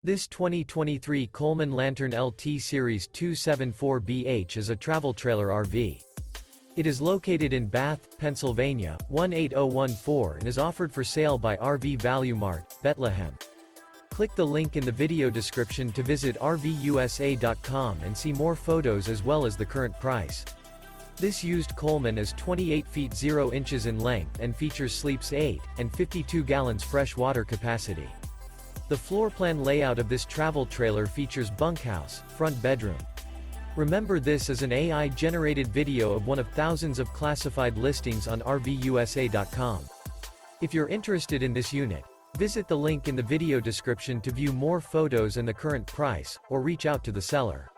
This 2023 Coleman Lantern LT Series 274BH is a travel trailer RV. It is located in Bath, Pennsylvania, 18014 and is offered for sale by RV Value Mart, Behtlehem. Click the link in the video description to visit RVUSA.com and see more photos as well as the current price. This used Coleman is 28 feet 0 inches in length and features sleeps 8 and 52 gallons fresh water capacity. The floor plan layout of this travel trailer features bunkhouse, front bedroom. Remember, this is an AI-generated video of one of thousands of classified listings on RVUSA.com. If you're interested in this unit, visit the link in the video description to view more photos and the current price, or reach out to the seller.